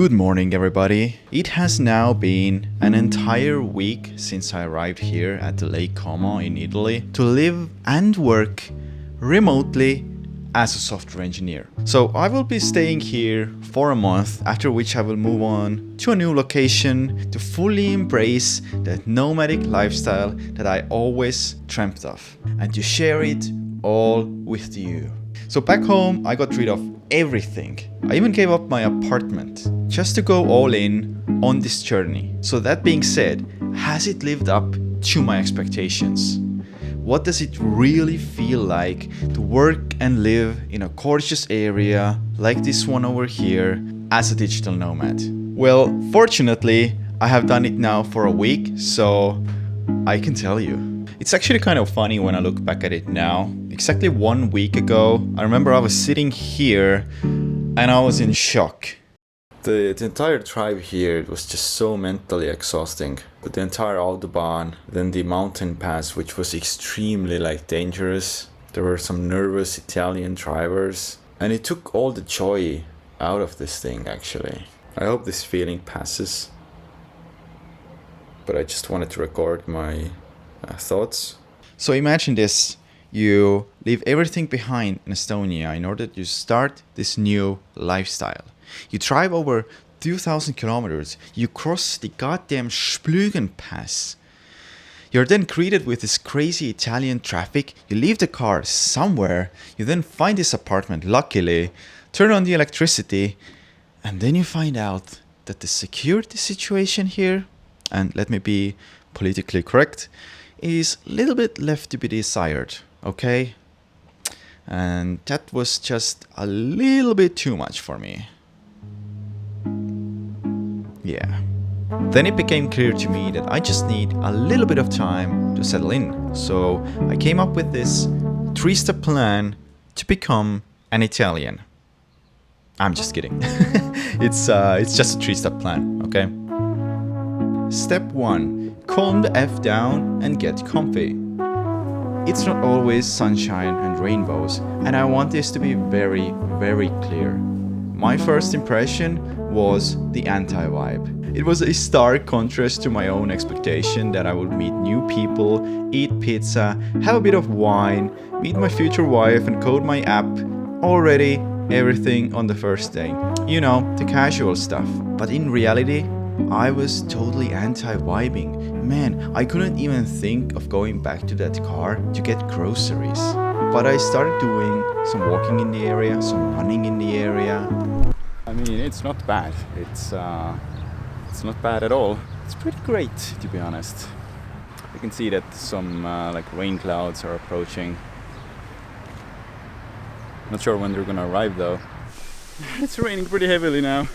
Good morning, everybody. It has now been an entire week since I arrived here at the Lake Como in Italy to live and work remotely as a software engineer. So I will be staying here for a month, after which I will move on to a new location to fully embrace that nomadic lifestyle that I always dreamt of and to share it all with you. So back home, I got rid of everything. I even gave up my apartment just to go all in on this journey. So that being said, has it lived up to my expectations? What does it really feel like to work and live in a gorgeous area like this one over here as a digital nomad? Well, fortunately, I have done it now for a week, so I can tell you. It's actually kind of funny when I look back at it now. Exactly 1 week ago, I remember I was sitting here and I was in shock. The entire drive here was just so mentally exhausting. But the entire Autobahn, then the mountain pass, which was extremely dangerous. There were some nervous Italian drivers. And it took all the joy out of this thing, actually. I hope this feeling passes. But I just wanted to record my thoughts. So imagine this. You leave everything behind in Estonia in order to start this new lifestyle. You drive over 2,000 kilometers. You cross the goddamn Splügen Pass. You're then greeted with this crazy Italian traffic. You leave the car somewhere. You then find this apartment, luckily. Turn on the electricity. And then you find out that the security situation here, and let me be politically correct, is a little bit left to be desired. Okay? And that was just a little bit too much for me. Yeah. Then it became clear to me that I just need a little bit of time to settle in. So I came up with this 3-step plan to become an Italian. I'm just kidding. It's just a 3-step plan, okay? Step 1. Calm the F down and get comfy. It's not always sunshine and rainbows, and I want this to be very, very clear. My first impression was the anti-vibe. It was a stark contrast to my own expectation that I would meet new people, eat pizza, have a bit of wine, meet my future wife and code my app. Already everything on the first day. You know, the casual stuff. But in reality, I was totally anti-vibing. Man, I couldn't even think of going back to that car to get groceries. But I started doing some walking in the area, some running in the area. I mean, it's not bad. It's not bad at all. It's pretty great, to be honest. You can see that some rain clouds are approaching. Not sure when they're gonna arrive though. It's raining pretty heavily now.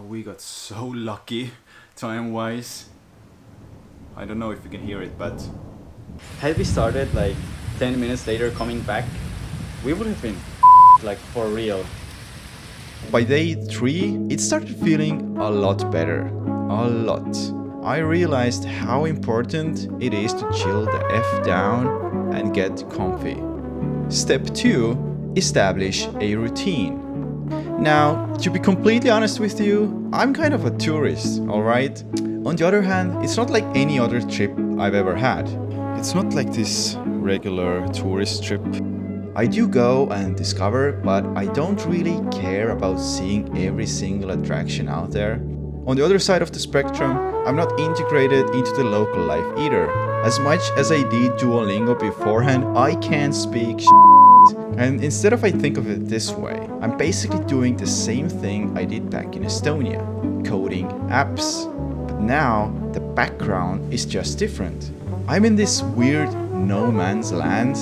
We got so lucky time-wise. I don't know if you can hear it, but had we started 10 minutes later coming back, we would have been for real. By day 3, it started feeling a lot better. A lot. I realized how important it is to chill the F down and get comfy. Step 2. Establish a routine. Now, to be completely honest with you, I'm kind of a tourist, alright? On the other hand, it's not like any other trip I've ever had. It's not like this regular tourist trip. I do go and discover, but I don't really care about seeing every single attraction out there. On the other side of the spectrum, I'm not integrated into the local life either. As much as I did Duolingo beforehand, I can't speak And instead of I think of it this way, I'm basically doing the same thing I did back in Estonia, coding apps. But now the background is just different. I'm in this weird no man's land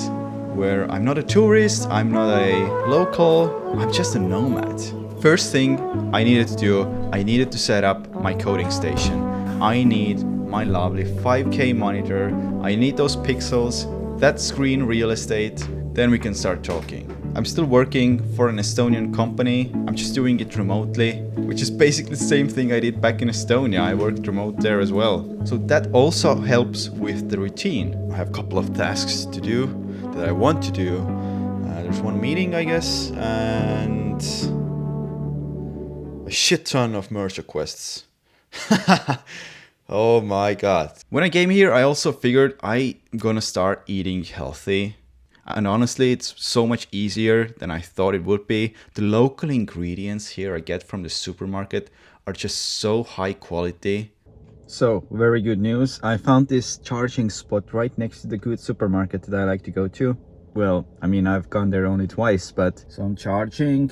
where I'm not a tourist, I'm not a local, I'm just a nomad. First thing I needed to do, I needed to set up my coding station. I need my lovely 5K monitor, I need those pixels, that screen real estate. Then we can start talking. I'm still working for an Estonian company. I'm just doing it remotely, which is basically the same thing I did back in Estonia. I worked remote there as well. So that also helps with the routine. I have a couple of tasks to do that I want to do. There's one meeting, I guess, and a shit ton of merge requests. Oh my god. When I came here, I also figured I'm gonna start eating healthy. And honestly, it's so much easier than I thought it would be. The local ingredients here I get from the supermarket are just so high quality. So, very good news. I found this charging spot right next to the good supermarket that I like to go to. Well, I mean, I've gone there only twice, but... So I'm charging.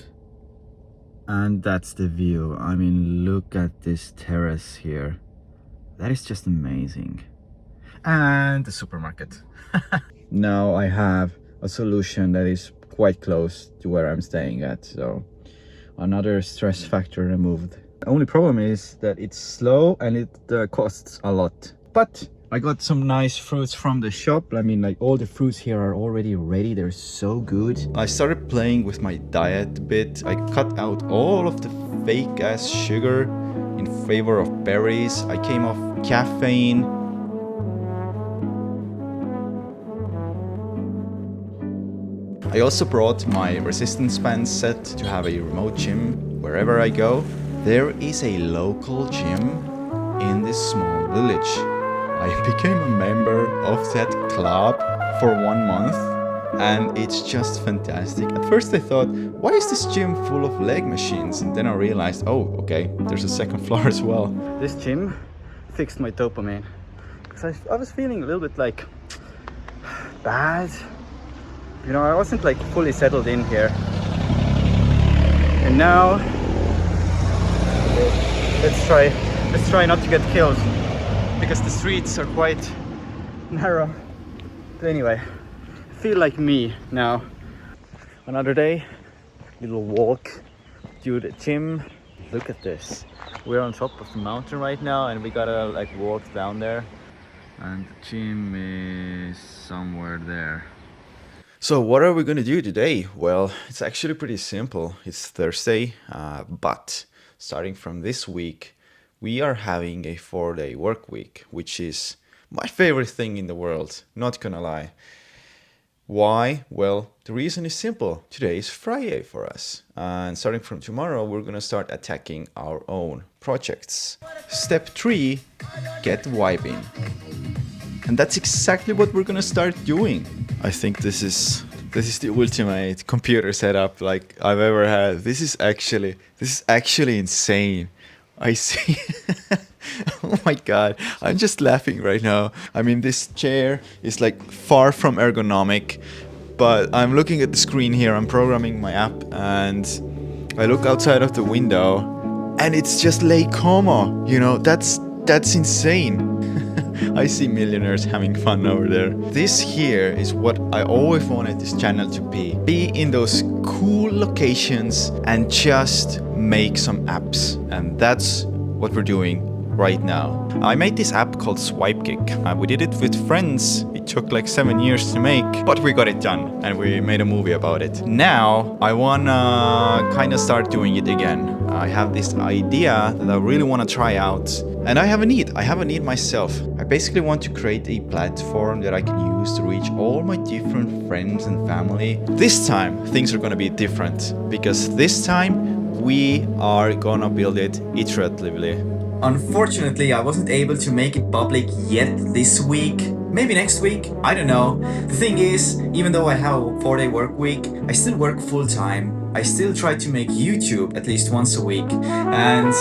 And that's the view. I mean, look at this terrace here. That is just amazing. And the supermarket. Now I have a solution that is quite close to where I'm staying at, so another stress factor removed. The only problem is that it's slow and it costs a lot. But I got some nice fruits from the shop. I mean, like, all the fruits here are already ready. They're so good. I started playing with my diet a bit. I cut out all of the fake ass sugar in favor of berries. I came off caffeine. I also brought my resistance band set to have a remote gym wherever I go. There is a local gym in this small village. I became a member of that club for 1 month and it's just fantastic. At first I thought, why is this gym full of leg machines? And then I realized, oh, okay, there's a second floor as well. This gym fixed my dopamine because I was feeling a little bit like bad. You know, I wasn't like fully settled in here. And now let's try not to get killed because the streets are quite narrow. But anyway, I feel like me now. Another day, little walk to the gym. Look at this. We're on top of the mountain right now and we gotta like walk down there. And the gym is somewhere there. So what are we gonna do today? Well, it's actually pretty simple. It's Thursday, but starting from this week, we are having a 4-day work week, which is my favorite thing in the world, not gonna lie. Why? Well, the reason is simple. Today is Friday for us. And starting from tomorrow, we're gonna start attacking our own projects. Step 3, get vibing. And that's exactly what we're gonna start doing. I think this is the ultimate computer setup like I've ever had. This is actually insane. I see. Oh my god, I'm just laughing right now. I mean, this chair is like far from ergonomic, but I'm looking at the screen here, I'm programming my app, and I look outside of the window, and it's just Lake Como. You know, that's insane. I see millionaires having fun over there. This here is what I always wanted this channel to be. Be in those cool locations and just make some apps. And that's what we're doing right now. I made this app called SwipeKick. We did it with friends. It took like 7 years to make, but we got it done and we made a movie about it. Now I wanna kind of start doing it again. I have this idea that I really want to try out, and I have a need myself. I basically want to create a platform that I can use to reach all my different friends and family. This time things are gonna be different because this time we are gonna build it iteratively. Unfortunately, I wasn't able to make it public yet this week. Maybe next week, I don't know. The thing is, even though I have a 4-day work week, I still work full time. I still try to make YouTube at least once a week, and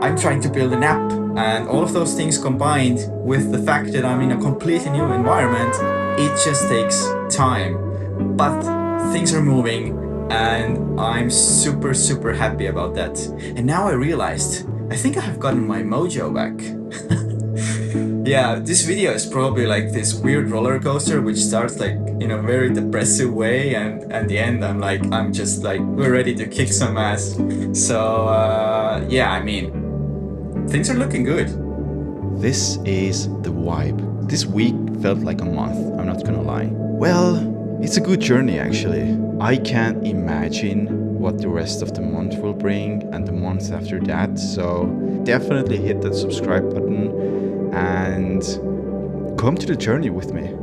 I'm trying to build an app. And all of those things combined with the fact that I'm in a completely new environment, it just takes time. But things are moving and I'm super, super happy about that. And now I realized, I think I have gotten my mojo back. Yeah, this video is probably like this weird roller coaster which starts like in a very depressive way, and at the end I'm just like, we're ready to kick some ass. So yeah, I mean, things are looking good. This is the vibe. This week felt like a month, I'm not gonna lie. Well, it's a good journey actually. I can't imagine what the rest of the month will bring and the month after that, so definitely hit that subscribe button and come to the journey with me.